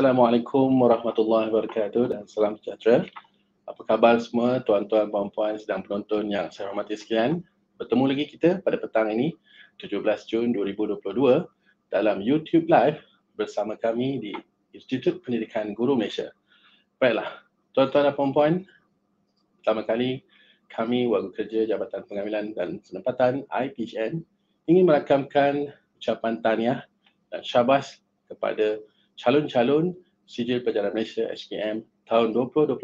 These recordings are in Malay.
Assalamualaikum warahmatullahi wabarakatuh dan salam sejahtera. Apa khabar semua tuan-tuan, puan-puan sedang penonton yang saya hormati sekalian. Bertemu lagi kita pada petang ini 17 Jun 2022 dalam YouTube Live bersama kami di Institut Pendidikan Guru Malaysia. Baiklah, tuan-tuan dan puan-puan, pertama kali kami Warga Kerja Jabatan Pengambilan dan Penempatan IPHN ingin merakamkan ucapan tahniah dan syabas kepada calon-calon Sijil Pelajaran Malaysia SPM tahun 2021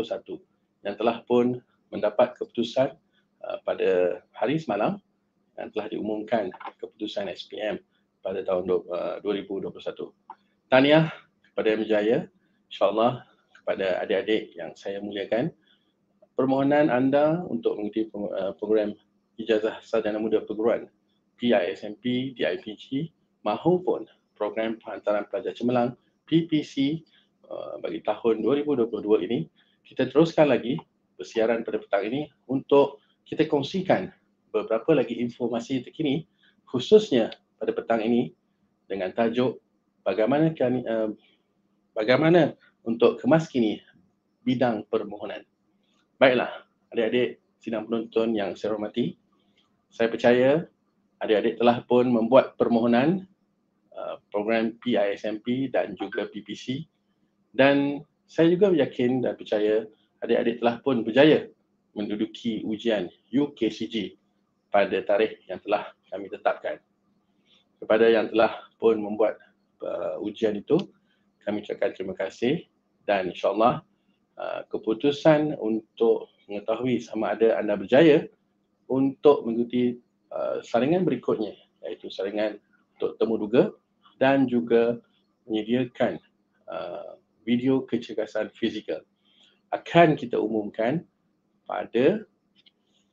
yang telah pun mendapat keputusan pada hari semalam yang telah diumumkan keputusan SPM pada tahun 2021. Tahniah kepada yang berjaya, insyaAllah kepada adik-adik yang saya muliakan. Permohonan anda untuk mengikuti program Ijazah Sarjana Muda Perguruan PISMP, DIPG mahupun program Penghantaran Pelajar Cemerlang PPC bagi tahun 2022 ini, kita teruskan lagi bersiaran pada petang ini untuk kita kongsikan beberapa lagi informasi terkini khususnya pada petang ini dengan tajuk bagaimana untuk kemaskini bidang permohonan. Baiklah, adik-adik sidang penonton yang saya hormati, saya percaya adik-adik telah pun membuat permohonan program PISMP dan juga PPC, dan saya juga yakin dan percaya adik-adik telah pun berjaya menduduki ujian UKCG pada tarikh yang telah kami tetapkan. Kepada yang telah pun membuat ujian itu, kami ucapkan terima kasih dan insyaAllah keputusan untuk mengetahui sama ada anda berjaya untuk mengikuti saringan berikutnya, iaitu saringan untuk temu duga dan juga menyediakan video kecergasan fizikal. Akan kita umumkan pada,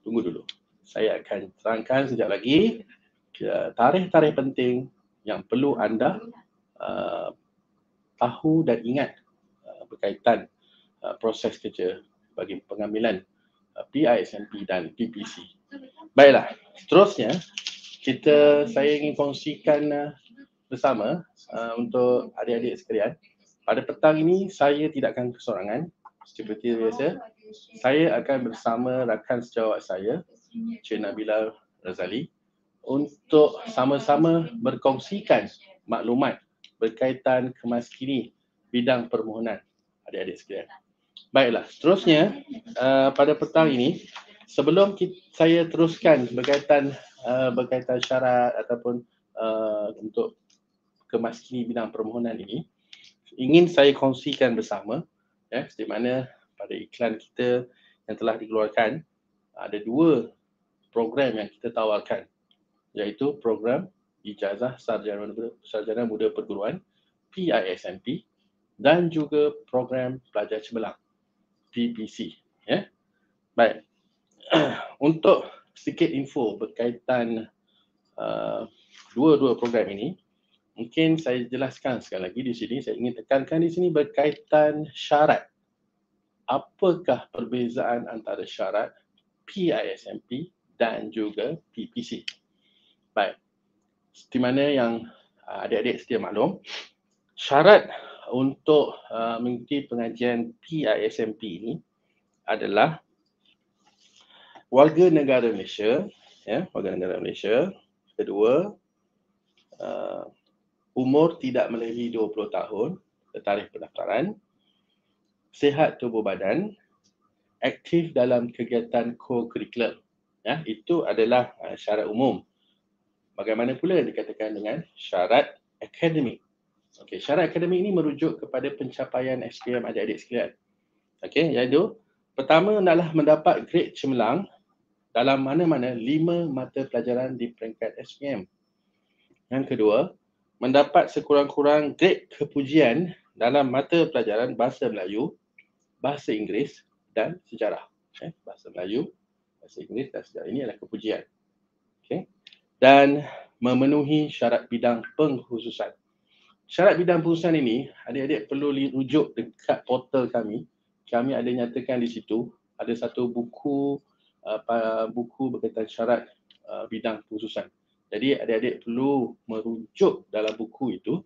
tunggu dulu, saya akan terangkan sekejap lagi tarikh-tarikh penting yang perlu anda tahu dan ingat berkaitan proses kerja bagi pengambilan PISMP dan PPC. Baiklah, seterusnya saya ingin kongsikan bersama untuk adik-adik sekalian. Pada petang ini saya tidak akan kesorangan. Seperti biasa, saya akan bersama rakan sejawat saya, Cik Nabila Razali, untuk sama-sama berkongsikan maklumat berkaitan kemaskini bidang permohonan adik-adik sekalian. Baiklah, seterusnya pada petang ini, sebelum saya teruskan berkaitan syarat ataupun untuk kemaskini bidang permohonan ini, ingin saya kongsikan bersama, di mana pada iklan kita yang telah dikeluarkan, ada dua program yang kita tawarkan, iaitu program Ijazah Sarjana Muda Perguruan PISMP dan juga program Pelajar Cemerlang PPC. Baik, untuk sedikit info berkaitan dua-dua program ini, mungkin saya jelaskan sekali lagi di sini. Saya ingin tekankan di sini berkaitan syarat. Apakah perbezaan antara syarat PISMP dan juga PPC? Baik, seperti mana yang adik-adik sedia maklum, syarat untuk mengikuti pengajian PISMP ini adalah warga negara Malaysia, warga negara Malaysia. Kedua, umur tidak melebihi 20 tahun tarikh pendaftaran, sihat tubuh badan, aktif dalam kegiatan co-curricular. Itu adalah syarat umum. Bagaimana pula dikatakan dengan syarat akademik? Okey, syarat akademik ini merujuk kepada pencapaian SPM adik-adik sekalian. Okey, iaitu pertama adalah mendapat grade cemerlang dalam mana-mana 5 mata pelajaran di peringkat SPM. Yang kedua, mendapat sekurang-kurang grade kepujian dalam mata pelajaran Bahasa Melayu, Bahasa Inggeris dan Sejarah. Bahasa Melayu, Bahasa Inggeris dan Sejarah ini adalah kepujian. Okey. Dan memenuhi syarat bidang pengkhususan. Syarat bidang pengkhususan ini, adik-adik perlu rujuk dekat portal kami. Kami ada nyatakan di situ, ada satu buku berkaitan syarat bidang pengkhususan. Jadi adik-adik perlu merujuk dalam buku itu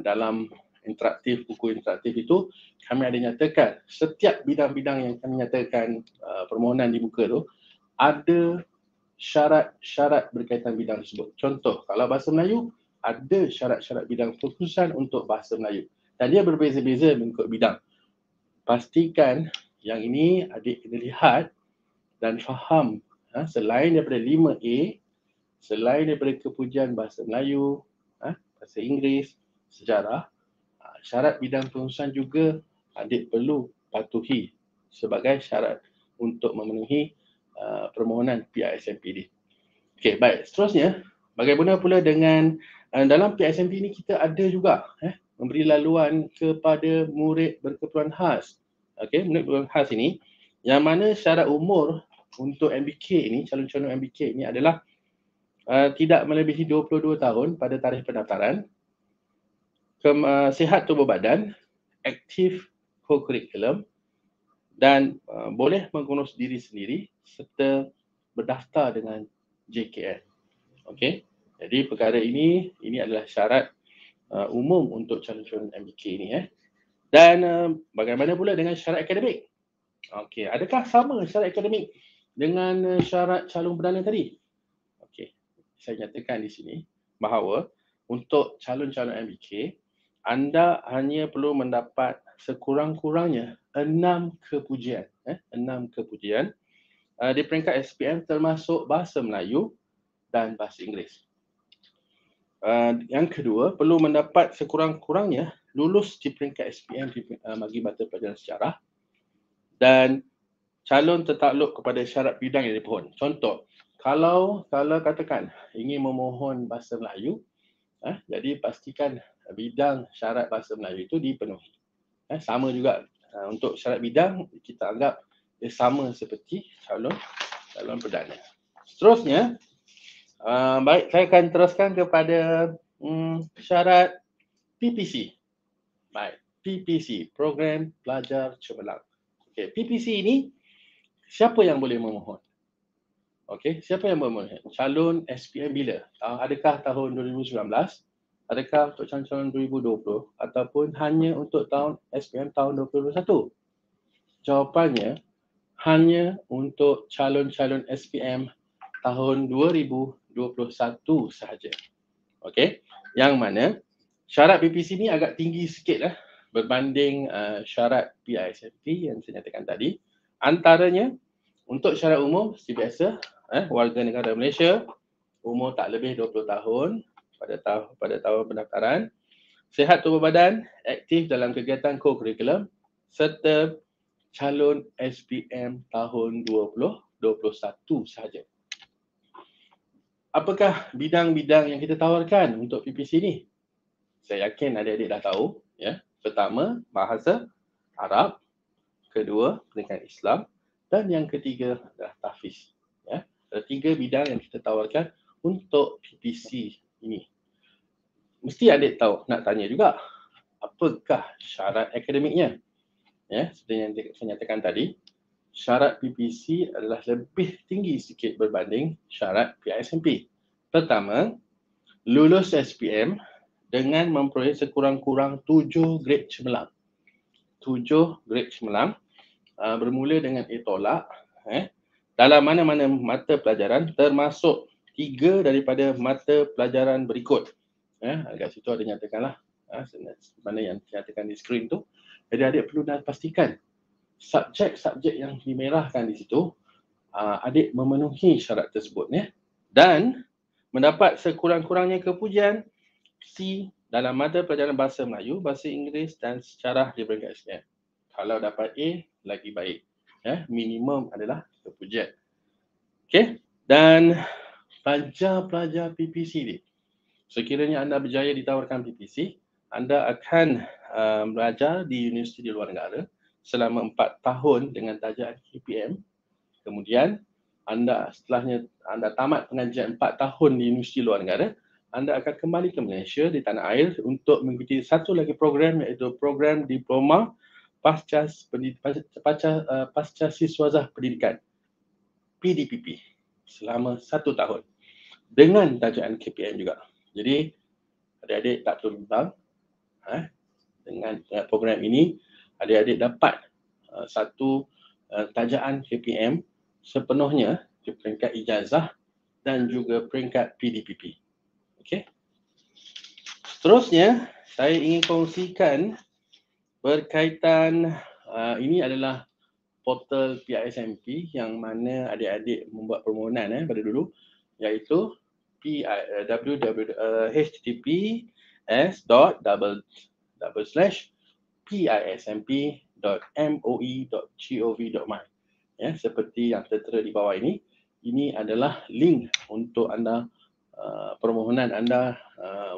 dalam interaktif, buku interaktif itu kami ada nyatakan setiap bidang-bidang yang kami nyatakan permohonan dibuka tu ada syarat-syarat berkaitan bidang tersebut. Contoh, kalau bahasa Melayu, ada syarat-syarat bidang khususan untuk bahasa Melayu. Dan dia berbeza-beza mengikut bidang. Pastikan yang ini adik kena lihat dan faham. Selain daripada 5A, selain daripada kepujian bahasa Melayu, bahasa Inggeris, sejarah, syarat bidang khususan juga adik perlu patuhi sebagai syarat untuk memenuhi permohonan PISMP ini. Okey, baik. Seterusnya, bagaimana pula dengan dalam PISMP ini kita ada juga memberi laluan kepada murid berkeperluan khas. Okey, murid berkeperluan khas ini yang mana syarat umur untuk MBK ini, calon-calon MBK ini adalah tidak melebihi 22 tahun pada tarikh pendaftaran, sihat tubuh badan, aktif co-curriculum dan boleh mengurus diri sendiri serta berdaftar dengan JKN. Okey. Jadi perkara ini adalah syarat umum untuk calon-calon MBK ini Dan bagaimana pula dengan syarat akademik? Okey, adakah sama syarat akademik dengan syarat calon perdana tadi? Okey. Saya nyatakan di sini bahawa untuk calon-calon MBK anda hanya perlu mendapat sekurang-kurangnya 6 kepujian, 6 kepujian di peringkat SPM termasuk bahasa Melayu dan bahasa Inggeris. Yang kedua, perlu mendapat sekurang-kurangnya lulus di peringkat SPM bagi mata pelajaran sejarah dan calon tertakluk kepada syarat bidang yang dipohon. Contoh, kalau katakan ingin memohon bahasa Melayu, jadi pastikan bidang syarat bahasa Melayu itu dipenuhi. Sama juga untuk syarat bidang, kita anggap dia sama seperti calon perdana. Seterusnya, baik, saya akan teruskan kepada syarat PPC. Baik, PPC, Program Pelajar Cemerlang. Okey, PPC ini siapa yang boleh memohon? Okey, siapa yang boleh memohon? Calon SPM bila? Adakah tahun 2019? Adakah untuk calon-calon 2020 ataupun hanya untuk tahun SPM tahun 2021? Jawapannya hanya untuk calon-calon SPM tahun 2021 sahaja. Okey, yang mana syarat PPC ni agak tinggi sikit berbanding syarat PISMP yang saya nyatakan tadi. Antaranya untuk syarat umum seperti biasa, warga negara Malaysia, umur tak lebih 20 tahun pada tahun pendaftaran, sihat tubuh badan, aktif dalam kegiatan co-curriculum serta calon SPM tahun 2021 sahaja. Apakah bidang-bidang yang kita tawarkan untuk PPC ni? Saya yakin adik-adik dah tahu. Pertama, bahasa Arab. Kedua, pendidikan Islam. Dan yang ketiga adalah tahfiz. Ada 3 bidang yang kita tawarkan untuk PPC ini. Mesti adik tahu, nak tanya juga, apakah syarat akademiknya? Seperti yang saya nyatakan tadi, syarat PPC adalah lebih tinggi sikit berbanding syarat PISMP. Pertama, lulus SPM dengan memperoleh sekurang-kurang 7 grade cemerlang. 7 grade cemerlang bermula dengan A tolak dalam mana-mana mata pelajaran termasuk 3 daripada mata pelajaran berikut. Agak situ ada nyatakanlah mana yang dinyatakan di skrin tu. Jadi adik perlu dah pastikan subjek-subjek yang dimerahkan di situ adik memenuhi syarat tersebut dan mendapat sekurang-kurangnya kepujian C dalam mata pelajaran bahasa Melayu, bahasa Inggeris dan sejarah di peringkat SPM. Kalau dapat A, lagi baik. Minimum adalah kepujian. Okey, dan pelajar-pelajar PPC ni, sekiranya anda berjaya ditawarkan PPC, anda akan belajar di universiti di luar negara selama 4 tahun dengan darjah KPM. Kemudian setelahnya anda tamat pengajian 4 tahun di universiti luar negara, anda akan kembali ke Malaysia di tanah air untuk mengikuti satu lagi program, iaitu program Diploma Pasca Siswazah Pendidikan PDPP selama 1 tahun dengan darjah KPM juga. Jadi adik-adik tak perlu bimbang, dengan program ini, adik-adik dapat satu tajaan KPM sepenuhnya di peringkat ijazah dan juga peringkat PDPP. Okey. Seterusnya, saya ingin kongsikan berkaitan ini adalah portal PISMP yang mana adik-adik membuat permohonan pada dulu, iaitu https://pismp.moi.gov.my. Ya, seperti yang tertera di bawah ini. Ini adalah link untuk anda permohonan anda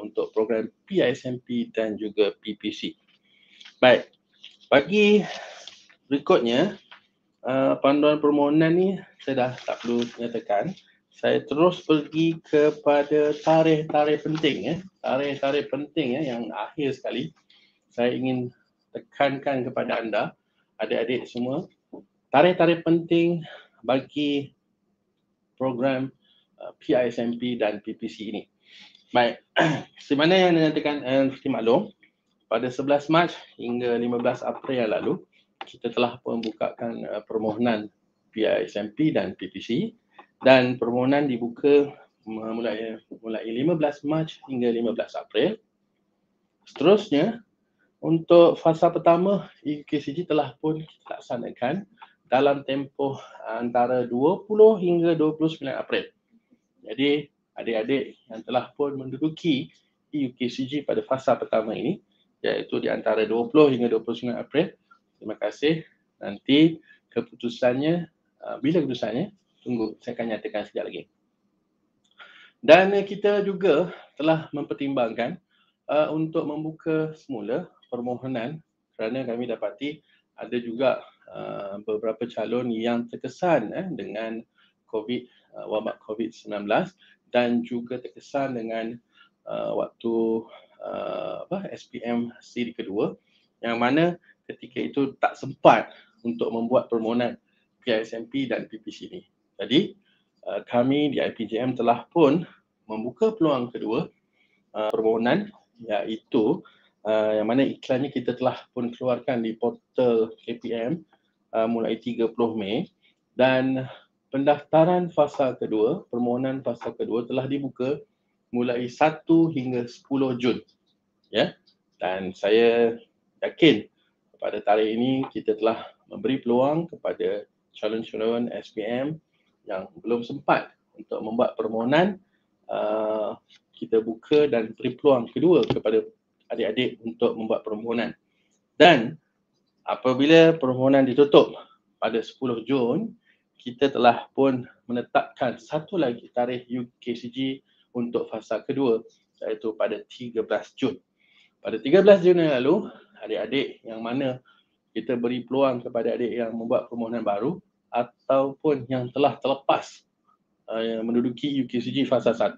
untuk program PISMP dan juga PPC. Baik, bagi berikutnya panduan permohonan ni saya dah tak perlu nyatakan. Saya terus pergi kepada tarikh-tarikh penting tarikh-tarikh penting yang akhir sekali. Saya ingin tekankan kepada anda, adik-adik semua, tarikh-tarikh penting bagi program PISMP dan PPC ini. Baik, sebagaimana yang dinantikan seperti maklum, pada 11 Mac hingga 15 April yang lalu, kita telah membukakan permohonan PISMP dan PPC, dan permohonan dibuka mulai 15 Mac hingga 15 April. Seterusnya, untuk fasa pertama UKCG telah pun dilaksanakan dalam tempoh antara 20 hingga 29 April. Jadi, adik-adik yang telah pun menduduki UKCG pada fasa pertama ini, iaitu di antara 20 hingga 29 April, terima kasih. Nanti keputusannya, bila keputusannya, tunggu, saya akan nyatakan sekejap lagi. Dan kita juga telah mempertimbangkan untuk membuka semula permohonan kerana kami dapati ada juga beberapa calon yang terkesan dengan wabak COVID-19 dan juga terkesan dengan waktu SPM siri kedua, yang mana ketika itu tak sempat untuk membuat permohonan PISMP dan PPC ini. Jadi kami di IPJM telah pun membuka peluang kedua permohonan, iaitu yang mana iklannya kita telah pun keluarkan di portal KPM mulai 30 Mei, dan pendaftaran fasa kedua, permohonan fasa kedua telah dibuka mulai 1 hingga 10 Jun. Ya. Dan saya yakin pada tarikh ini kita telah memberi peluang kepada calon-calon SPM yang belum sempat untuk membuat permohonan, kita buka dan beri peluang kedua kepada adik-adik untuk membuat permohonan. Dan apabila permohonan ditutup pada 10 Jun, kita telah pun menetapkan satu lagi tarikh UKCG untuk fasa kedua, iaitu pada 13 Jun. Pada 13 Jun yang lalu, adik-adik yang mana kita beri peluang kepada adik yang membuat permohonan baru ataupun yang telah terlepas menduduki UKCG fasa 1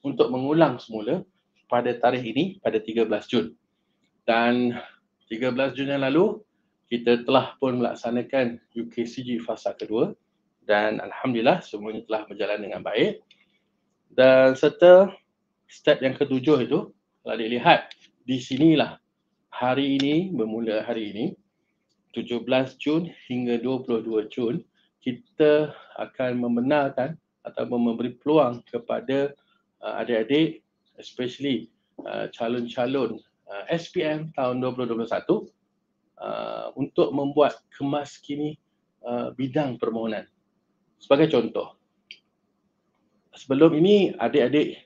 untuk mengulang semula pada tarikh ini pada 13 Jun. Dan 13 Jun yang lalu, kita telah pun melaksanakan UKCG fasa kedua dan alhamdulillah semuanya telah berjalan dengan baik. Dan serta step yang ketujuh itu, kalau dilihat di sinilah hari ini, bermula hari ini 17 Jun hingga 22 Jun, kita akan membenarkan atau memberi peluang kepada adik-adik, especially calon-calon SPM tahun 2021 untuk membuat kemaskini bidang permohonan. Sebagai contoh, sebelum ini adik-adik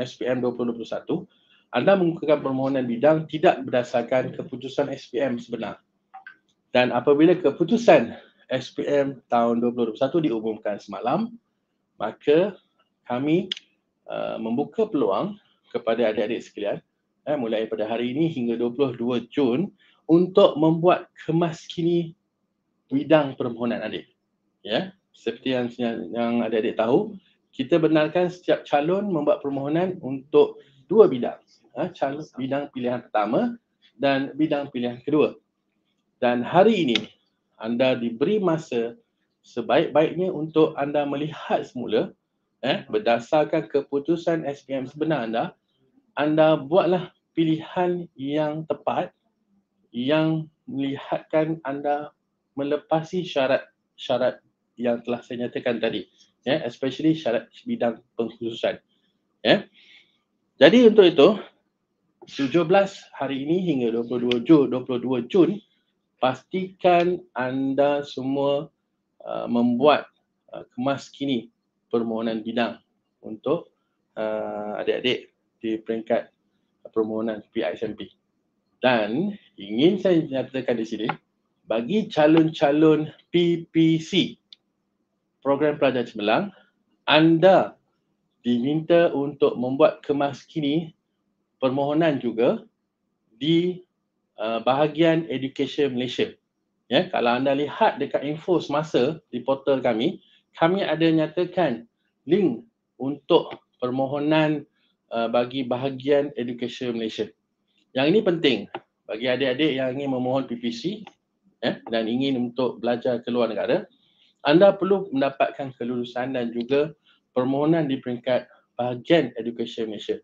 SPM 2021, anda mengukuhkan permohonan bidang tidak berdasarkan keputusan SPM sebenar. Dan apabila keputusan SPM tahun 2021 diumumkan semalam, maka kami membuka peluang kepada adik-adik sekalian mulai pada hari ini hingga 22 Jun untuk membuat kemaskini bidang permohonan adik. Ya, seperti yang adik-adik tahu, kita benarkan setiap calon membuat permohonan untuk dua bidang. Calon bidang pilihan pertama dan bidang pilihan kedua. Dan hari ini anda diberi masa sebaik-baiknya untuk anda melihat semula berdasarkan keputusan SPM sebenar anda buatlah pilihan yang tepat yang melihatkan anda melepasi syarat-syarat yang telah saya nyatakan tadi, especially syarat bidang pengkhususan. Jadi untuk itu 17 hari ini hingga 22 Jun, pastikan anda semua membuat kemas kini permohonan bidang untuk adik-adik di peringkat permohonan PISMP. Dan ingin saya nyatakan di sini, bagi calon-calon PPC, Program Pelajar Cemerlang, anda diminta untuk membuat kemas kini permohonan juga di bahagian Education Malaysia. Kalau anda lihat dekat info semasa di portal kami ada nyatakan link untuk permohonan bagi bahagian Education Malaysia. Yang ini penting bagi adik-adik yang ingin memohon PPC dan ingin untuk belajar ke luar negara. Anda perlu mendapatkan kelulusan dan juga permohonan di peringkat bahagian Education Malaysia.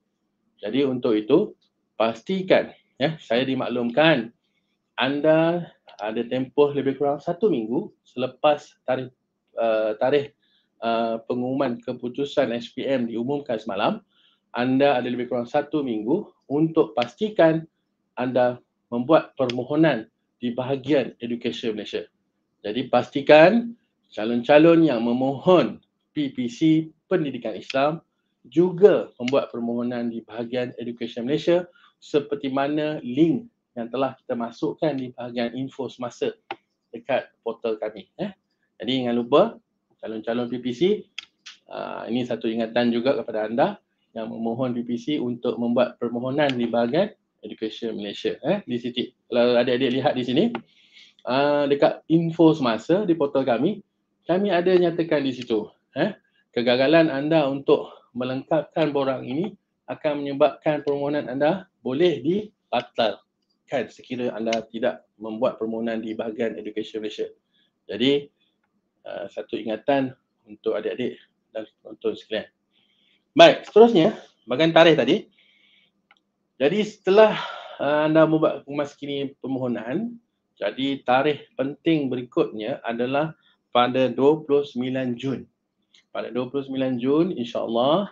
Jadi untuk itu, pastikan, saya dimaklumkan anda ada tempoh lebih kurang 1 minggu selepas tarikh pengumuman keputusan SPM diumumkan semalam. Anda ada lebih kurang 1 minggu untuk pastikan anda membuat permohonan di bahagian Education Malaysia. Jadi pastikan calon-calon yang memohon PPC Pendidikan Islam juga membuat permohonan di bahagian Education Malaysia seperti mana link yang telah kita masukkan di bahagian info semasa dekat portal kami. Jadi jangan lupa calon-calon PPC, ini satu ingatan juga kepada anda yang memohon PPC untuk membuat permohonan di bahagian Education Malaysia. Di sini, kalau adik-adik lihat di sini, dekat info semasa di portal kami ada nyatakan di situ, kegagalan anda untuk melengkapkan borang ini akan menyebabkan permohonan anda boleh dibatalkan sekiranya anda tidak membuat permohonan di bahagian Education Malaysia. Jadi satu ingatan untuk adik-adik dan penonton sekalian. Baik, seterusnya bahagian tarikh tadi. Jadi setelah anda membuat kemas kini permohonan, jadi tarikh penting berikutnya adalah pada 29 Jun. Pada 29 Jun, insya-Allah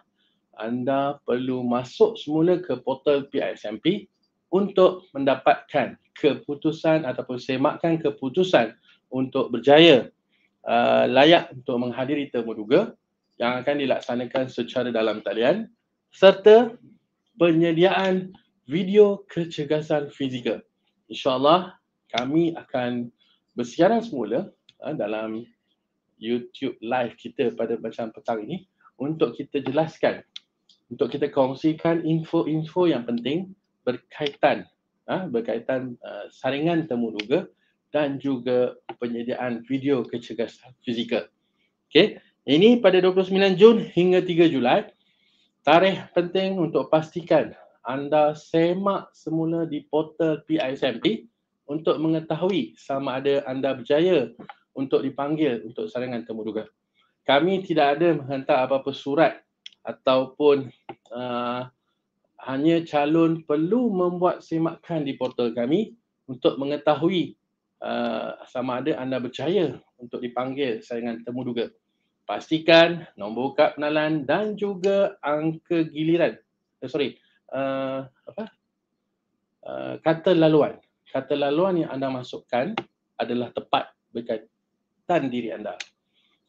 anda perlu masuk semula ke portal PISMP untuk mendapatkan keputusan ataupun semakkan keputusan untuk berjaya layak untuk menghadiri temuduga yang akan dilaksanakan secara dalam talian serta penyediaan video kecergasan fizikal. InsyaAllah kami akan bersiaran semula dalam YouTube live kita pada bacaan petang ini untuk kita jelaskan, untuk kita kongsikan info-info yang penting berkaitan saringan temuduga dan juga penyediaan video kecergasan fizikal. Okey, ini pada 29 Jun hingga 3 Julai. Tarikh penting untuk pastikan anda semak semula di portal PISMP untuk mengetahui sama ada anda berjaya untuk dipanggil untuk saringan temuduga. Kami tidak ada menghantar apa-apa surat ataupun hanya calon perlu membuat semakan di portal kami untuk mengetahui sama ada anda berjaya untuk dipanggil saringan temuduga. Pastikan nombor kad pengenalan dan juga angka giliran. Kata laluan. Kata laluan yang anda masukkan adalah tepat berkaitan diri anda.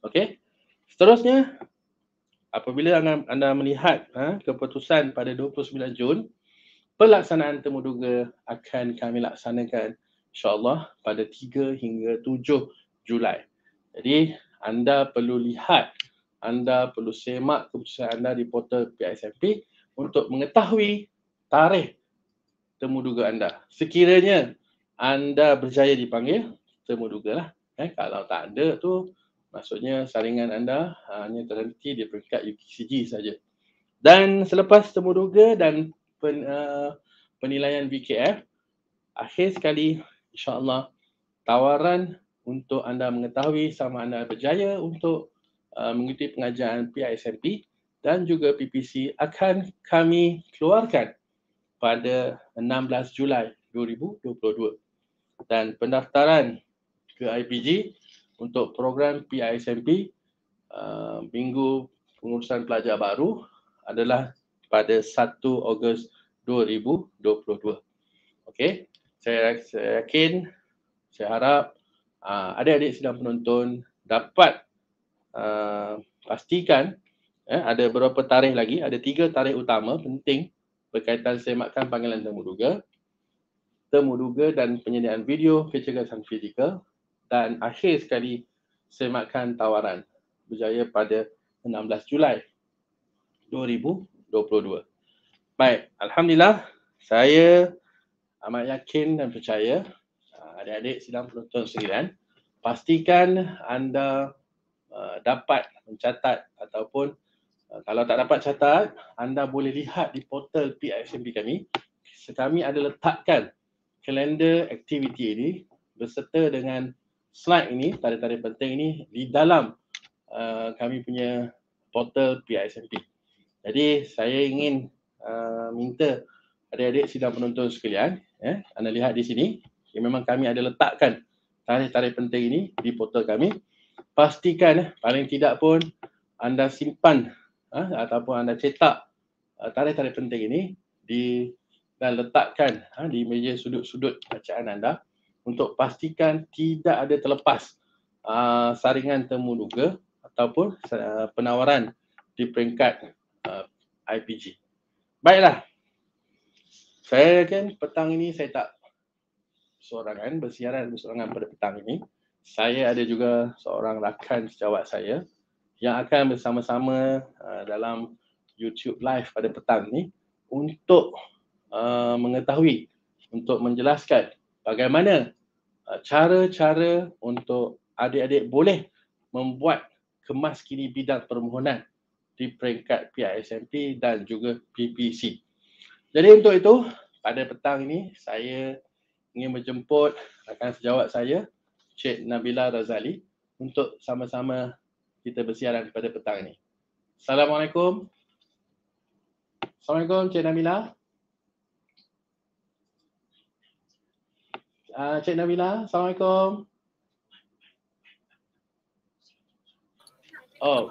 Okey. Seterusnya, apabila anda melihat keputusan pada 29 Jun, pelaksanaan temuduga akan kami laksanakan insya-Allah pada 3 hingga 7 Julai. Jadi anda perlu lihat, anda perlu semak keputusan anda di portal PISMP untuk mengetahui tarikh temuduga anda. Sekiranya anda berjaya dipanggil, temuduga lah. Kalau tak ada tu, maksudnya saringan anda hanya terhenti di peringkat UKCG saja. Dan selepas temuduga dan penilaian VKF, akhir sekali insya-Allah tawaran untuk anda mengetahui sama anda berjaya untuk mengikuti pengajaran PISMP dan juga PPC akan kami keluarkan pada 16 Julai 2022. dan pendaftaran ke IPG untuk program PISMP minggu pengurusan pelajar baru adalah pada 1 Ogos 2022. Okey, saya yakin, saya harap adik-adik sidang penonton dapat pastikan ada beberapa tarikh lagi, ada 3 tarikh utama penting berkaitan semakan panggilan temu duga dan penyediaan video kecergasan fizikal, dan akhir sekali semakan tawaran berjaya pada 16 Julai 2022. Baik, alhamdulillah saya amat yakin dan percaya adik-adik sidang penonton sekalian, pastikan anda dapat mencatat ataupun kalau tak dapat catat, anda boleh lihat di portal PISMP kami. Kami ada letakkan kalender aktiviti ini beserta dengan slide ini, tarikh-tarikh penting ini di dalam kami punya portal PISMP. Jadi saya ingin minta adik-adik sidang penonton sekalian, anda lihat di sini, memang kami ada letakkan tarikh-tarikh penting ini di portal kami. Pastikan paling tidak pun anda simpan ataupun anda cetak tarikh-tarikh penting ini dan letakkan di meja sudut-sudut bacaan anda untuk pastikan tidak ada terlepas saringan temu duga ataupun penawaran di peringkat IPG. Baiklah, saya yakin petang ini saya tak bersiaran pada petang ini. Saya ada juga seorang rakan sejawat saya yang akan bersama-sama dalam YouTube live pada petang ini untuk mengetahui, untuk menjelaskan bagaimana cara-cara untuk adik-adik boleh membuat kemaskini bidang permohonan di peringkat PISMP dan juga PPC. Jadi untuk itu, pada petang ini saya ingin menjemput rakan sejawat saya, Cik Nabila Razali, untuk sama-sama kita bersiaran pada petang ini. Assalamualaikum. Assalamualaikum Cik Nabila. Cik Nabila, Assalamualaikum.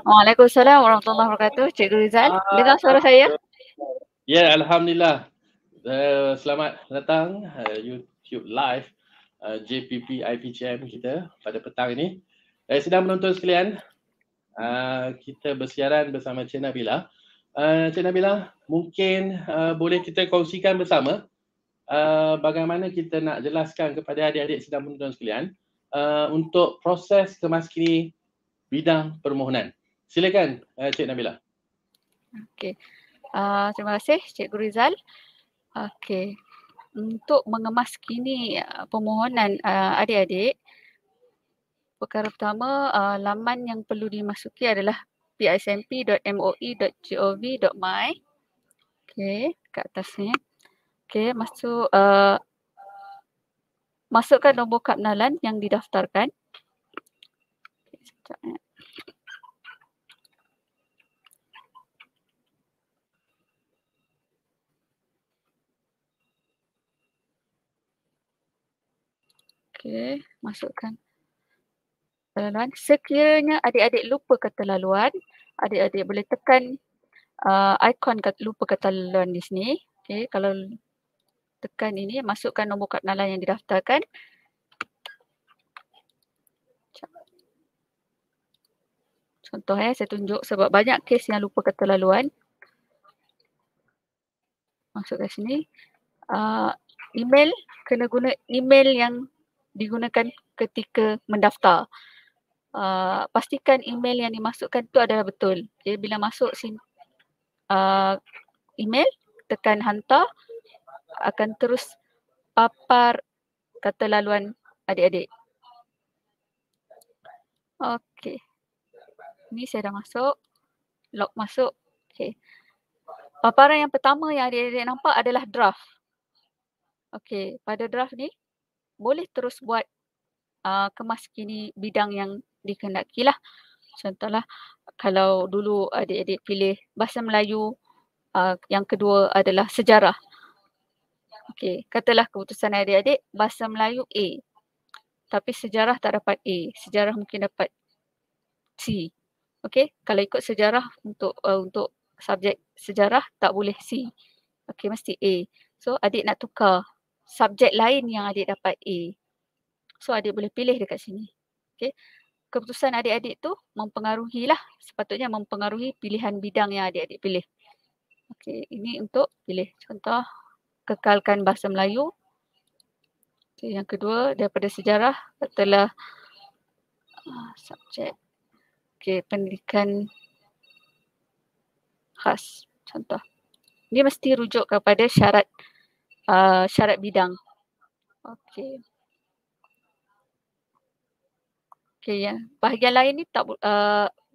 Waalaikumsalam warahmatullahi wabarakatuh. Cikgu Rizal, dengar suara saya? Ya, alhamdulillah. Selamat datang YouTube live JPP IPCM kita pada petang ini. Sidang penonton sekalian, kita bersiaran bersama Cik Nabila. Cik Nabila, mungkin boleh kita kongsikan bersama bagaimana kita nak jelaskan kepada adik-adik sidang penonton sekalian untuk proses kemaskini bidang permohonan. Silakan Cik Nabila. Okey. Terima kasih Cikgu Rizal. Okey. Untuk mengemaskini permohonan adik-adik, perkara pertama laman yang perlu dimasuki adalah pismp.moi.gov.my. Okey, kat atas ni. Okey, masukkan nombor kapnalan yang didaftarkan. Okay, sekejap. Okey, masukkan laluan. Sekiranya adik-adik lupa kata laluan, adik-adik boleh tekan ikon lupa kata laluan di sini. Okey, kalau tekan ini, masukkan nombor kapnalan yang didaftarkan. Contoh saya tunjuk sebab banyak kes yang lupa kata laluan. Masuk ke sini. Email, kena guna email yang digunakan ketika mendaftar. Pastikan email yang dimasukkan itu adalah betul. Okay, bila masuk email, tekan hantar, akan terus papar kata laluan adik-adik. Okey. Ni saya dah masuk. Log masuk. Okey. Paparan yang pertama yang adik-adik nampak adalah draft. Okey, pada draft ni boleh terus buat kemaskini bidang yang dikehendakilah. Contohlah kalau dulu adik-adik pilih bahasa Melayu, yang kedua adalah sejarah. Okey, katalah keputusan adik-adik bahasa Melayu A. tapi sejarah tak dapat A. Sejarah mungkin dapat C. Okey, kalau ikut sejarah untuk subjek sejarah tak boleh C. Okey, mesti A. So adik nak tukar subjek lain yang adik dapat A. So adik boleh pilih dekat sini. Okey. Keputusan adik-adik tu mempengaruhilah, sepatutnya mempengaruhi pilihan bidang yang adik-adik pilih. Okey, ini untuk pilih. Contoh, kekalkan bahasa Melayu. Okay, yang kedua, daripada sejarah, katalah subjek. Okey, pendidikan khas. Contoh. Dia mesti rujuk kepada syarat syarat bidang. Okey. Okey, ya. Bahagian lain ni tak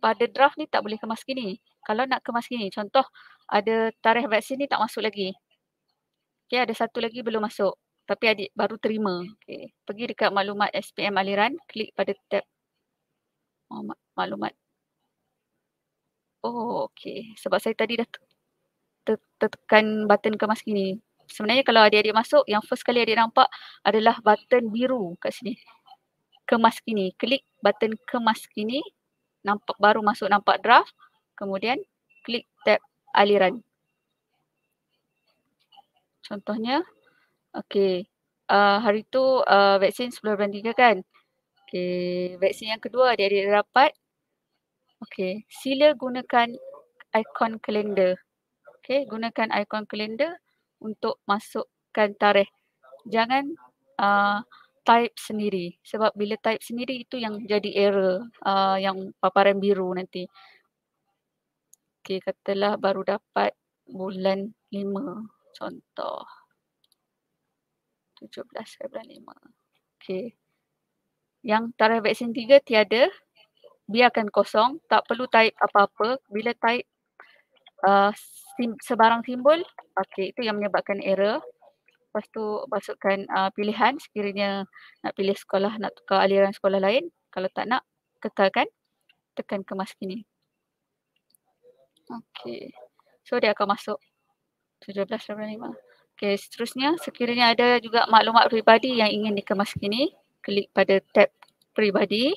pada draft ni tak boleh kemas gini. Kalau nak kemas gini, contoh ada tarikh vaksin ni tak masuk lagi. Okey, ada satu lagi belum masuk. Tapi adik baru terima. Okey, pergi dekat maklumat SPM aliran, klik pada tab maklumat. Oh, okey. Sebab saya tadi dah tekan button kemas gini. Sebenarnya kalau adik-adik masuk, yang first kali adik nampak adalah button biru kat sini. Kemas gini. Klik button kemas gini, nampak baru masuk nampak draft. Kemudian klik tab aliran. Contohnya, okey. Hari tu vaksin 10/3 kan? Okey, vaksin yang kedua adik-adik dapat. Okey, sila gunakan ikon kalender. Okey, gunakan ikon kalender untuk masukkan tarikh. Jangan type sendiri. Sebab bila type sendiri itu yang jadi error, yang paparan biru nanti. Okey, katalah baru dapat bulan 5. Contoh. 17 bulan 5. Okey. Yang tarikh vaksin 3 tiada, biarkan kosong, tak perlu type apa-apa. Bila type sebarang simbol, okey, itu yang menyebabkan error. Lepas tu masukkan pilihan sekiranya nak pilih sekolah, nak tukar aliran sekolah lain. Kalau tak nak, kekalkan, tekan kemas gini. Okey. So dia akan masuk 17/5. Okey, seterusnya sekiranya ada juga maklumat peribadi yang ingin dikemas gini, klik pada tab peribadi.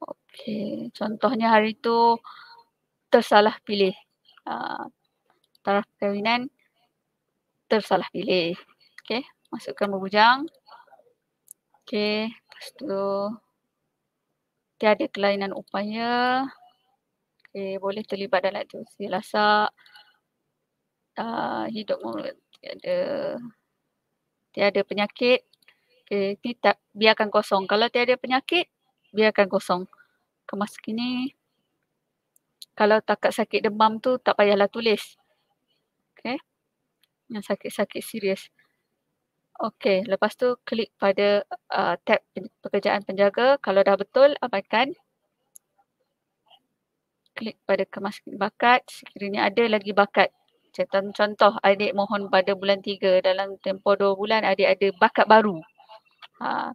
Okey, contohnya hari tu tersalah pilih. Tarikh perkahwinan tersalah pilih. Okey, masukkan berbujang. Okey, lepas tu tiada kelainan upaya. Okey, boleh terlibat dalam aktiviti lasak. Hidup tiada penyakit. Okey, ni tak, biarkan kosong. Kalau tiada penyakit, biarkan kosong. Kemas gini. Kalau takat sakit demam tu tak payahlah tulis. Okey. Yang sakit-sakit serius. Okey, lepas tu klik pada tab pekerjaan penjaga. Kalau dah betul, abaikan. Klik pada kemas bakat. Sekiranya ada lagi bakat. Contoh, adik mohon pada bulan 3, dalam tempoh 2 bulan adik ada bakat baru.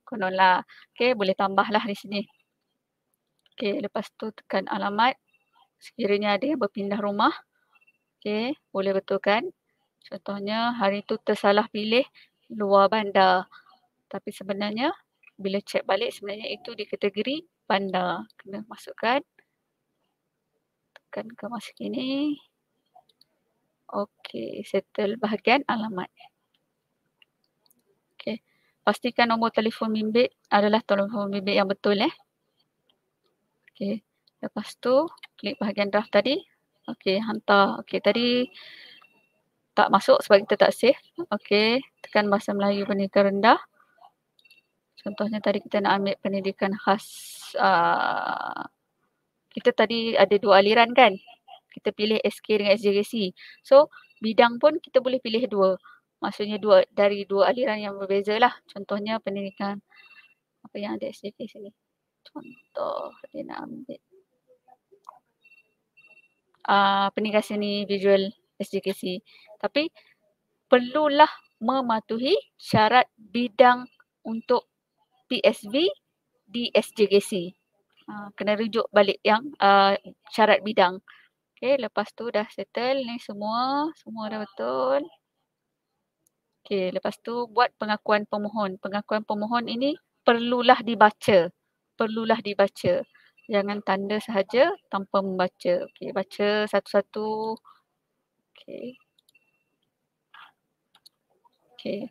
Kononlah. Okey, boleh tambahlah di sini. Okey, lepas tu tekan alamat. Sekiranya ada yang berpindah rumah. Okey, boleh betulkan. Contohnya hari tu tersalah pilih luar bandar. Tapi sebenarnya bila cek balik sebenarnya itu di kategori bandar. Kena masukkan. Tekan kemas gini. Okey, settle bahagian alamat. Okey, pastikan nombor telefon bimbit adalah telefon bimbit yang betul Okey, lepas tu klik bahagian draft tadi. Okey, hantar. Okey, tadi tak masuk sebab kita tak save. Okey, tekan bahasa Melayu pendidikan rendah. Contohnya tadi kita nak ambil pendidikan khas. Kita tadi ada 2 aliran kan? Kita pilih SK dengan SJKC. So, bidang pun kita boleh pilih 2. Maksudnya dari 2 aliran yang berbeza lah. Contohnya pendidikan, apa yang ada SJKC ni. Contoh, dia nak ambil pendidikan seni visual SJKC. Tapi, perlulah mematuhi syarat bidang untuk PSV di SJKC. Kena rujuk balik yang syarat bidang. Okey, lepas tu dah settle ni semua dah betul. Okey, lepas tu buat pengakuan pemohon. Pengakuan pemohon ini perlulah dibaca. Perlulah dibaca. Jangan tanda sahaja tanpa membaca. Okey, baca satu-satu. Okey. Okey.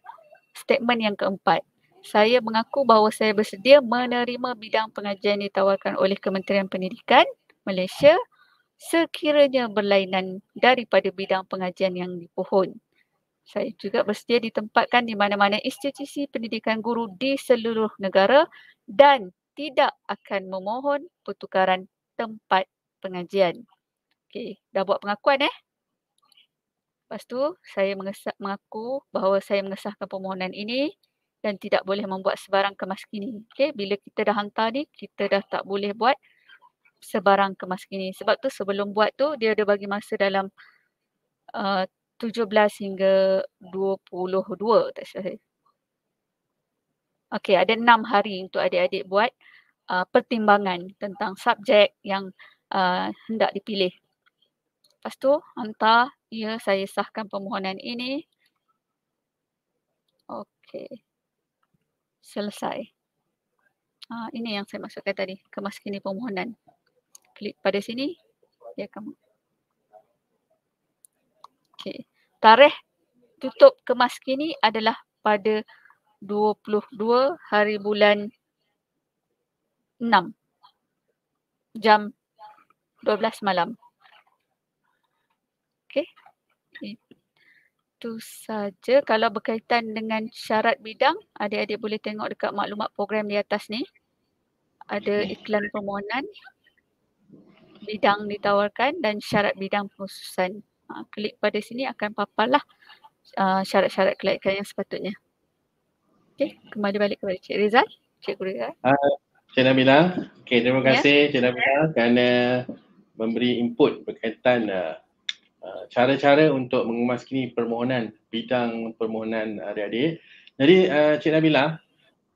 Statement yang keempat. Saya mengaku bahawa saya bersedia menerima bidang pengajian ditawarkan oleh Kementerian Pendidikan Malaysia sekiranya berlainan daripada bidang pengajian yang dipohon. Saya juga bersedia ditempatkan di mana-mana institusi pendidikan guru di seluruh negara dan tidak akan memohon pertukaran tempat pengajian. Okey, dah buat pengakuan Lepas tu saya mengaku bahawa saya mengesahkan permohonan ini dan tidak boleh membuat sebarang kemas kini. Okey, bila kita dah hantar ni, kita dah tak boleh buat sebarang kemas kini. Sebab tu sebelum buat tu dia ada bagi masa dalam 17 hingga 22 tak silap saya. Okey, ada 6 hari untuk adik-adik buat pertimbangan tentang subjek yang hendak dipilih. Lepas tu hantar, ya saya sahkan permohonan ini. Okey. Selesai. Ini yang saya maksudkan tadi, kemas kini permohonan. Klik pada sini, dia akan. Okey. Tarikh tutup kemas kini adalah pada 22 hari bulan 6 jam 12 malam. Okey. Itu saja. Kalau berkaitan dengan syarat bidang, adik-adik boleh tengok dekat maklumat program di atas ni. Ada iklan permohonan, bidang ditawarkan dan syarat bidang pengkhususan. Klik pada sini akan paparlah syarat-syarat kelayakan yang sepatutnya. Okey, kembali balik kepada Cik Rizal. Cikgu Rizal. Cik Nabila, terima kasih Cik Nabila kerana memberi input berkaitan cara-cara untuk mengumaskini permohonan, bidang permohonan adik-adik. Jadi Cik Nabila,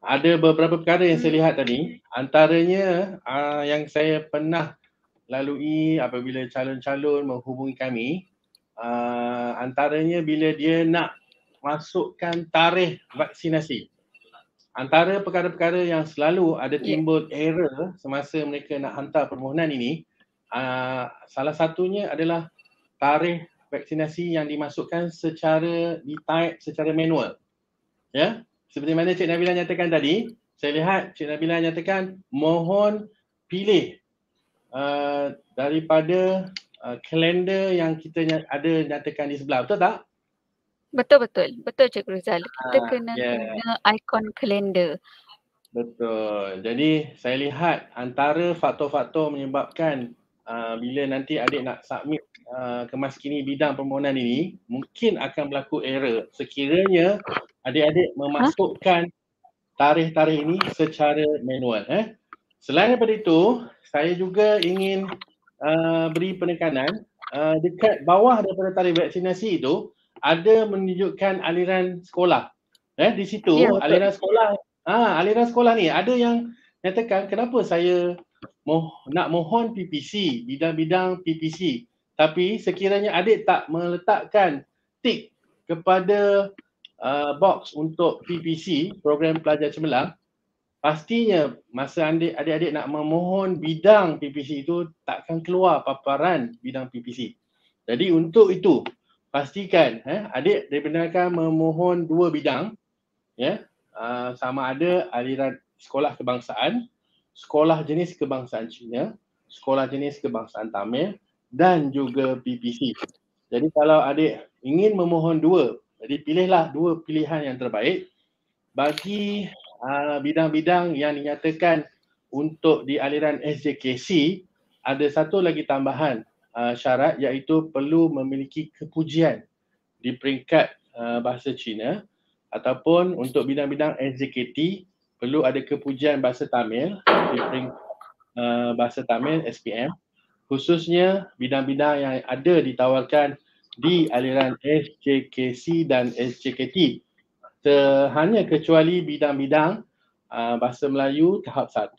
ada beberapa perkara yang saya lihat tadi, antaranya yang saya pernah lalui apabila calon-calon menghubungi kami, antaranya bila dia nak masukkan tarikh vaksinasi. Antara perkara-perkara yang selalu ada timbul error semasa mereka nak hantar permohonan ini, salah satunya adalah tarikh vaksinasi yang dimasukkan secara di-type secara manual. Ya, seperti mana Cik Nabila nyatakan tadi, saya lihat Cik Nabila nyatakan mohon pilih daripada kalender yang kita ada nyatakan di sebelah, betul tak? Betul Cikgu Rizal. Kita kena ikon kalender. Betul. Jadi saya lihat antara faktor-faktor menyebabkan bila nanti adik nak submit kemas kini bidang permohonan ini, mungkin akan berlaku error sekiranya adik-adik memasukkan tarikh-tarikh ini secara manual. Selain daripada itu, saya juga ingin beri penekanan dekat bawah daripada tarikh vaksinasi itu ada menunjukkan aliran sekolah. Di situ aliran sekolah ni ada yang nyatakan kenapa saya nak mohon PPC, bidang-bidang PPC, tapi sekiranya adik tak meletakkan tik kepada box untuk PPC, program pelajar cemerlang, pastinya masa adik-adik nak memohon bidang PPC itu takkan keluar paparan bidang PPC. Jadi untuk itu pastikan adik dibenarkan memohon 2 bidang, sama ada aliran sekolah kebangsaan, sekolah jenis kebangsaan Cina, sekolah jenis kebangsaan Tamil dan juga PPC. Jadi kalau adik ingin memohon 2, jadi pilihlah 2 pilihan yang terbaik bagi bidang-bidang yang dinyatakan untuk di aliran SJKC. Ada satu lagi tambahan syarat iaitu perlu memiliki kepujian di peringkat bahasa Cina, ataupun untuk bidang-bidang SJKT perlu ada kepujian bahasa Tamil di peringkat bahasa Tamil SPM, khususnya bidang-bidang yang ada ditawarkan di aliran SJKC dan SJKT. Hanya kecuali bidang-bidang bahasa Melayu tahap 1,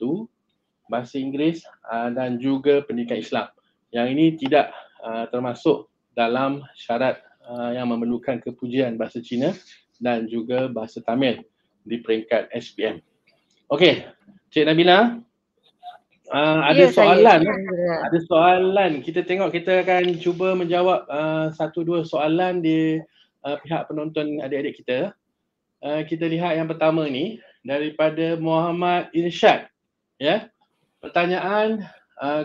bahasa Inggeris dan juga pendidikan Islam. Yang ini tidak termasuk dalam syarat yang memerlukan kepujian bahasa Cina dan juga bahasa Tamil di peringkat SPM. Okey, Cik Nabila, ada Ya, saya. soalan. Saya. Ada soalan. Kita tengok, kita akan cuba menjawab satu dua soalan di pihak penonton adik-adik kita. Kita lihat yang pertama ni daripada Muhammad Irsyad. Ya. Pertanyaan,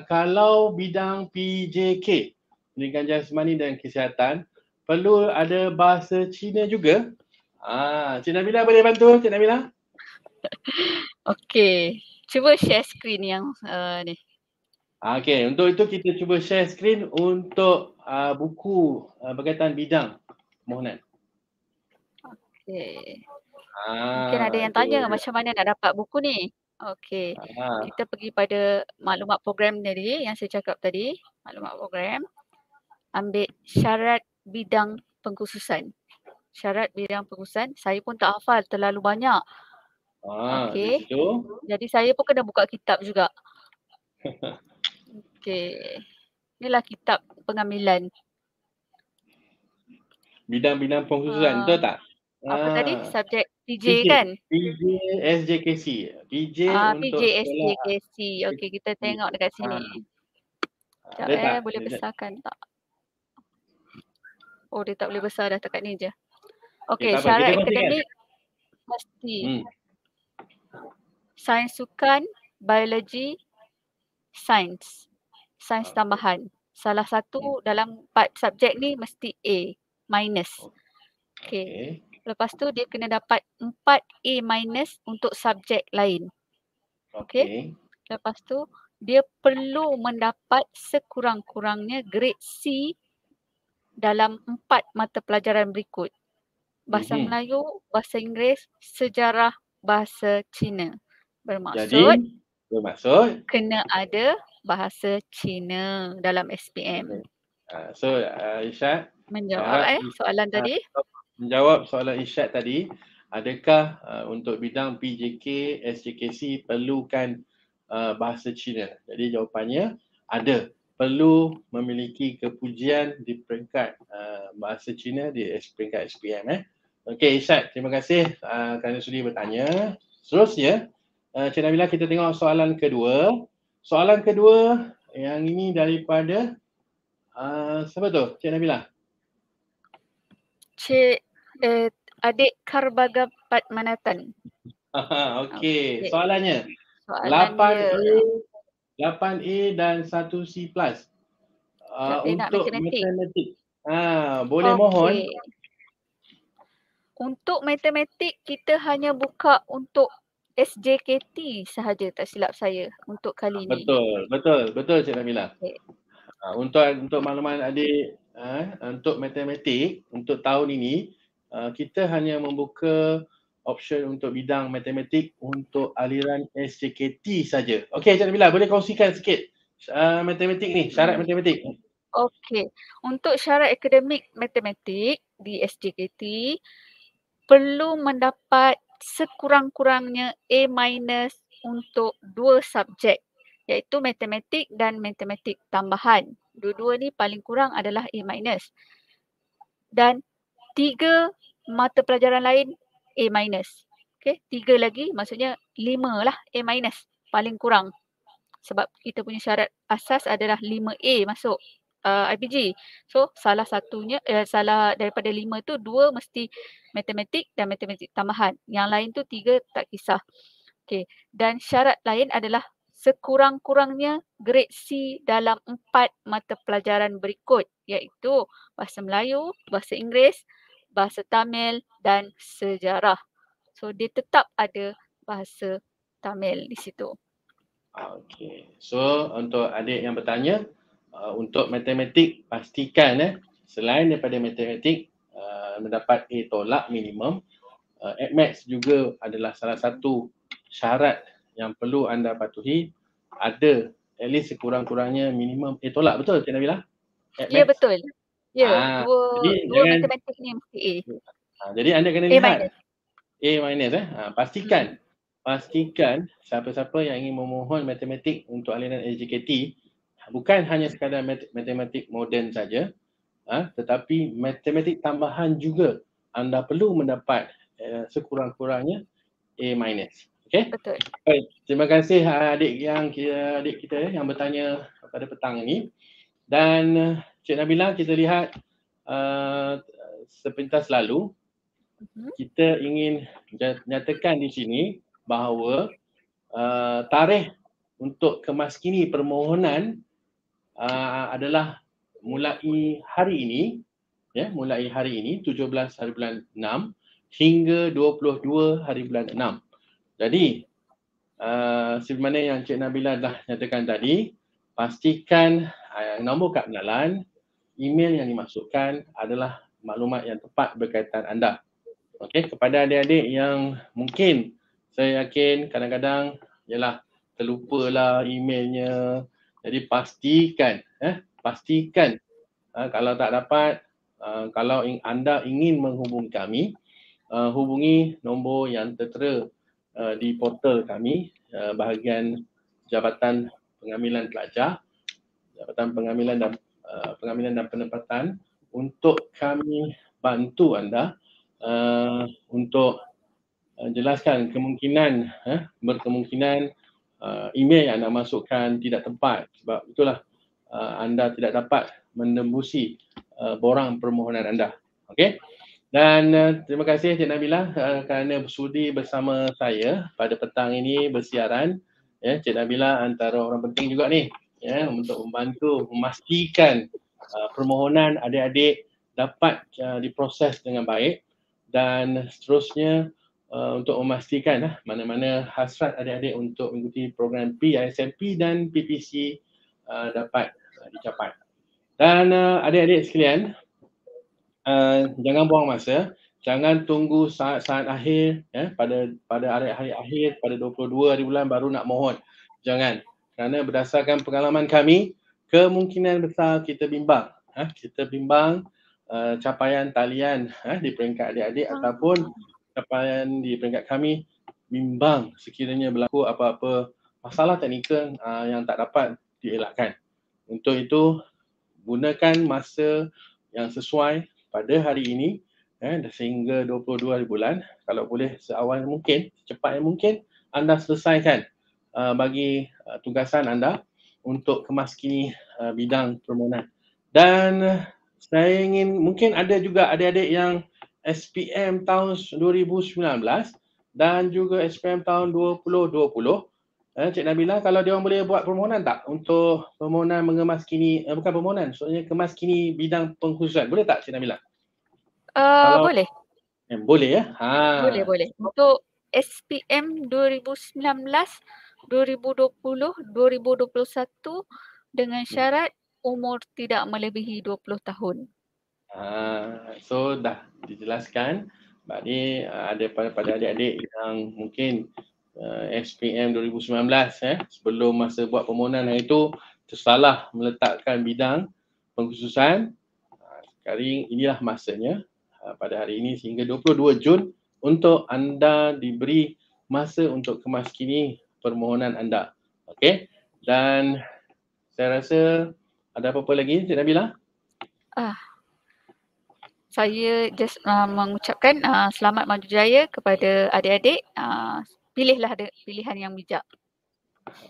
kalau bidang PJK, pendidikan jasmani dan kesihatan, perlu ada bahasa Cina juga? Cik Nabila boleh bantu, Cik Nabila? Okey. Cuba share screen yang ni. Okey, untuk itu kita cuba share screen untuk buku berkaitan bidang. Mohon. Okey. Mungkin ada yang Itu tanya dia. macam mana nak dapat buku ni. Okey. Kita pergi pada maklumat program tadi yang saya cakap tadi. Maklumat program. Ambil syarat bidang pengkhususan. Syarat bidang pengkhususan. Saya pun tak hafal terlalu banyak. Di Okey. situ. Jadi saya pun kena buka kitab juga. Okey. Inilah kitab pengambilan. Bidang-bidang pengkhususan, betul tak? Apa tadi? Subjek PJ PJ, kan? PJ SJKC. PJ untuk PJ sekolah. SJKC. Okey, kita tengok dekat sini. Sekejap Ada tak? boleh besarkan tak? Oh, dia tak boleh besar dah, dekat ni je. Okey, tak apa. syarat Kita kongsikan. akademik mesti sains sukan, biologi, sains. Sains tambahan. Salah satu dalam 4 subjek ni mesti A minus. Okey. Lepas tu dia kena dapat 4 A minus untuk subjek lain. Okey. Lepas tu dia perlu mendapat sekurang-kurangnya grade C dalam 4 mata pelajaran berikut. Bahasa Melayu, bahasa Inggeris, sejarah, bahasa Cina. Bermaksud kena ada bahasa Cina dalam SPM. So Irsyad, menjawab soalan tadi. Menjawab soalan Irsyad tadi, adakah untuk bidang PJK, SJKC perlukan bahasa Cina? Jadi jawapannya ada. Perlu memiliki kepujian di peringkat bahasa Cina di peringkat SPM. Okey Irsyad, terima kasih kerana sudi bertanya. Seterusnya, Cik Nabila, kita tengok soalan kedua. Soalan kedua yang ini daripada siapa tu, Cik Nabila? Adik Karbaga Padmanatan. Okey, soalannya. Soalan 8A dan 1C+. Untuk matematik. Boleh mohon. Untuk matematik kita hanya buka untuk SJKT sahaja, tak silap saya untuk kali ni. Betul Cik Nabila. Untuk makluman adik, untuk matematik untuk tahun ini kita hanya membuka option untuk bidang matematik untuk aliran SJKT saja. Okey Cik Nabila, boleh kongsikan sikit matematik ni, syarat matematik. Okey, untuk syarat akademik matematik di SJKT perlu mendapat sekurang-kurangnya A minus untuk 2 subjek, iaitu matematik dan matematik tambahan. Dua-dua ni paling kurang adalah A minus. Dan 3 mata pelajaran lain A minus. Okey, 3 lagi maksudnya 5 lah A minus paling kurang. Sebab kita punya syarat asas adalah 5A masuk IPG. So salah satunya, salah daripada 5 tu 2 mesti matematik dan matematik tambahan. Yang lain tu 3 tak kisah. Okey, dan syarat lain adalah sekurang-kurangnya grade C dalam 4 mata pelajaran berikut, iaitu bahasa Melayu, bahasa Inggeris, bahasa Tamil dan sejarah. So dia tetap ada bahasa Tamil di situ. Okey. So untuk adik yang bertanya, untuk matematik pastikan selain daripada matematik mendapat A tolak minimum, Maths juga adalah salah satu syarat yang perlu anda patuhi. Ada at least sekurang-kurangnya minimum A tolak, betul Cik Nabila? Ya betul. Ya, dua matematik ni mesti A. Jadi anda kena lihat A minus pastikan siapa-siapa yang ingin memohon matematik untuk aliran SJKT bukan hanya sekadar matematik moden saja, tetapi matematik tambahan juga anda perlu mendapat sekurang-kurangnya A minus. Okey. Betul. Baik, terima kasih adik kita yang bertanya pada petang ini. Dan Cik Nabila, kita lihat sepintas lalu kita ingin nyatakan di sini bahawa tarikh untuk kemaskini permohonan adalah mulai hari ini, mulai hari ini 17 hari bulan 6 hingga 22 hari bulan 6. Jadi seperti mana yang Cik Nabila dah nyatakan tadi, pastikan nombor kad pengenalan, email yang dimasukkan adalah maklumat yang tepat berkaitan anda. Okey, kepada adik-adik yang mungkin saya yakin kadang-kadang ialah terlupalah emailnya. Jadi pastikan kalau tak dapat, kalau anda ingin menghubungi kami, hubungi nombor yang tertera di portal kami, bahagian Jabatan Pengambilan Pelajar, Jabatan Pengambilan dan Penempatan, untuk kami bantu anda untuk jelaskan berkemungkinan email yang anda masukkan tidak tepat, sebab itulah anda tidak dapat menembusi borang permohonan anda. Okey. Dan terima kasih Cik Nabila kerana bersudi bersama saya pada petang ini bersiaran. Cik Nabila antara orang penting juga ni, untuk membantu memastikan permohonan adik-adik dapat diproses dengan baik, dan seterusnya untuk memastikan mana-mana hasrat adik-adik untuk mengikuti program PISMP dan PPC dapat dicapai. Dan adik-adik sekalian, jangan buang masa, jangan tunggu saat-saat akhir pada hari akhir pada 22 hari bulan baru nak mohon. Jangan, kerana berdasarkan pengalaman kami, kemungkinan besar kita bimbang capaian talian di peringkat adik-adik ataupun capaian di peringkat kami bimbang sekiranya berlaku apa-apa masalah teknikal yang tak dapat dielakkan. Untuk itu, gunakan masa yang sesuai pada hari ini sehingga 22 hari bulan. Kalau boleh seawal mungkin, secepat yang mungkin anda selesaikan bagi tugasan anda untuk kemaskini bidang permohonan. Dan saya ingin, mungkin ada juga adik-adik yang SPM tahun 2019 dan juga SPM tahun 2020. Cik Nabila, kalau dia orang boleh buat permohonan tak untuk permohonan mengemaskini, bukan permohonan, soalnya kemaskini bidang pengkhususan. Boleh tak Cik Nabila? Boleh. Boleh ya? Boleh. Untuk SPM 2019, 2020, 2021 dengan syarat umur tidak melebihi 20 tahun. So dah dijelaskan. Berarti ada pada adik-adik yang mungkin SPM 2019 sebelum masa buat permohonan itu tersalah meletakkan bidang pengkhususan. Sekarang inilah masanya pada hari ini sehingga 22 Jun untuk anda diberi masa untuk kemaskini permohonan anda. Okey. Dan saya rasa ada apa-apa lagi Cik Nabila? Saya just mengucapkan selamat maju jaya kepada adik-adik. Pilihlah pilihan yang bijak.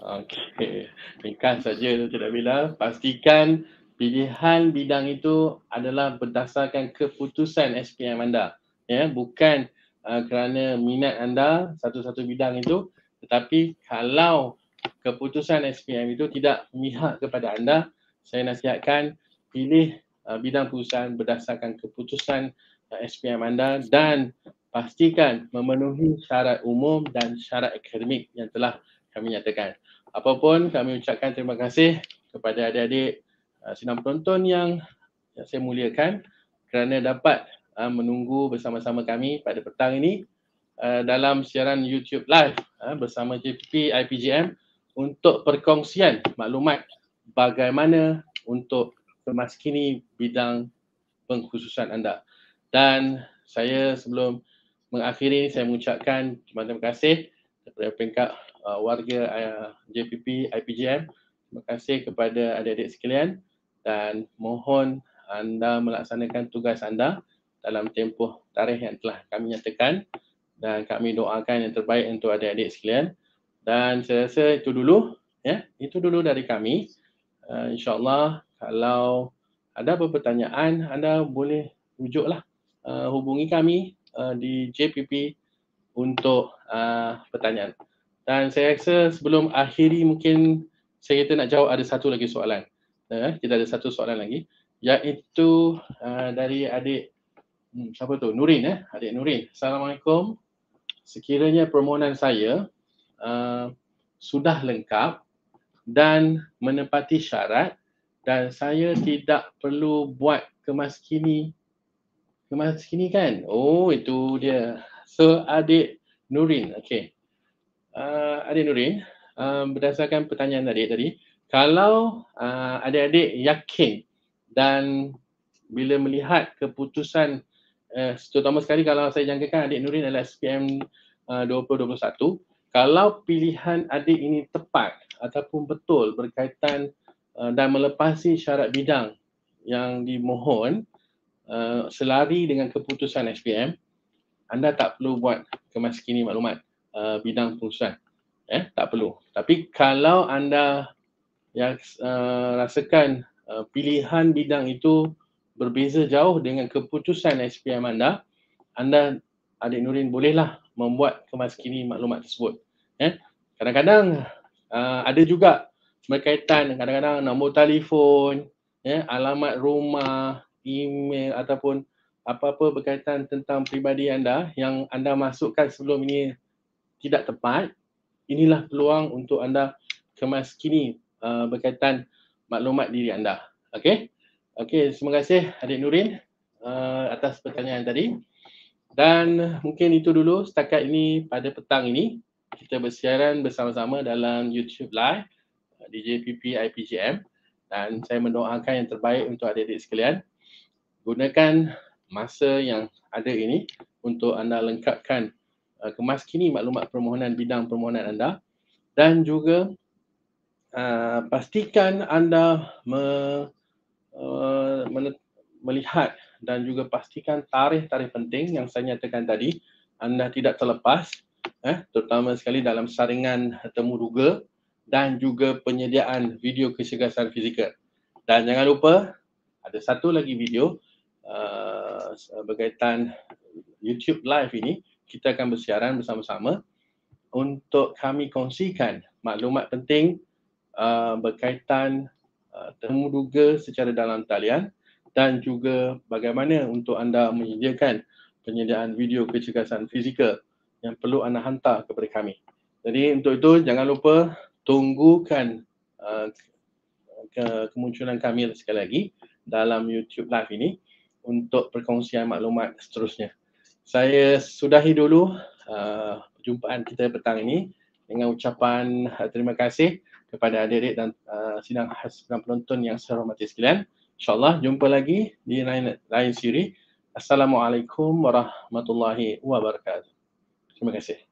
Okey, ringkas saja Cik Nabila. Pastikan pilihan bidang itu adalah berdasarkan keputusan SPM anda. Bukan kerana minat anda satu-satu bidang itu, tetapi kalau keputusan SPM itu tidak memihak kepada anda, saya nasihatkan pilih bidang perusahaan berdasarkan keputusan SPM anda dan pastikan memenuhi syarat umum dan syarat akademik yang telah kami nyatakan. Apapun, kami ucapkan terima kasih kepada adik-adik sidang penonton yang saya muliakan kerana dapat menunggu bersama-sama kami pada petang ini dalam siaran YouTube live bersama JPP IPGM untuk perkongsian maklumat bagaimana untuk memaskini bidang pengkhususan anda. Dan saya sebelum mengakhiri, saya mengucapkan terima kasih kepada peringkat warga JPP IPGM. Terima kasih kepada adik-adik sekalian dan mohon anda melaksanakan tugas anda dalam tempoh tarikh yang telah kami nyatakan dan kami doakan yang terbaik untuk adik-adik sekalian. Dan saya rasa itu dulu, ya. Itu dulu dari kami. InsyaAllah kalau ada apa pertanyaan, anda boleh rujuklah hubungi kami di JPP untuk pertanyaan. Dan saya rasa sebelum akhiri mungkin saya kata nak jawab ada satu lagi soalan. Kita ada satu soalan lagi, iaitu dari adik siapa tu? Nurin, adik Nurin. Assalamualaikum. Sekiranya permohonan saya sudah lengkap dan menepati syarat dan saya tidak perlu buat kemaskini kan? Oh, itu dia. So adik Nurin, okey. Adik Nurin, berdasarkan pertanyaan adik tadi, kalau adik-adik yakin dan bila melihat keputusan terutama sekali kalau saya jangkakan adik Nurin adalah SPM 2021, kalau pilihan adik ini tepat ataupun betul berkaitan dan melepasi syarat bidang yang dimohon selari dengan keputusan SPM, anda tak perlu buat kemaskini maklumat bidang pengurusan. Tak perlu. Tapi kalau anda yang rasakan pilihan bidang itu berbeza jauh dengan keputusan SPM anda, adik Nurin bolehlah membuat kemaskini maklumat tersebut. Kadang-kadang ada juga berkaitan kadang-kadang nombor telefon, alamat rumah, email ataupun apa-apa berkaitan tentang peribadi anda yang anda masukkan sebelum ini tidak tepat. Inilah peluang untuk anda kemaskini berkaitan maklumat diri anda. Okey, terima kasih adik Nurin atas pertanyaan tadi. Dan mungkin itu dulu setakat ini pada petang ini. Kita bersiaran bersama-sama dalam YouTube Live di JPP IPGM, dan saya mendoakan yang terbaik untuk adik-adik sekalian. Gunakan masa yang ada ini untuk anda lengkapkan kemaskini maklumat permohonan bidang permohonan anda, dan juga pastikan anda melihat dan juga pastikan tarikh-tarikh penting yang saya nyatakan tadi anda tidak terlepas, terutama sekali dalam saringan temu duga dan juga penyediaan video kecergasan fizikal. Dan jangan lupa ada satu lagi video berkaitan YouTube Live ini. Kita akan bersiaran bersama-sama untuk kami kongsikan maklumat penting berkaitan temu duga secara dalam talian, dan juga bagaimana untuk anda menyediakan penyediaan video kecergasan fizikal yang perlu anda hantar kepada kami. Jadi untuk itu jangan lupa tunggukan kemunculan kami sekali lagi dalam YouTube Live ini untuk perkongsian maklumat seterusnya. Saya sudahi dulu perjumpaan kita petang ini dengan ucapan terima kasih kepada adik-adik dan sidang khas dan penonton yang saya hormati sekalian. InsyaAllah jumpa lagi di lain siri. Assalamualaikum warahmatullahi wabarakatuh. Terima kasih.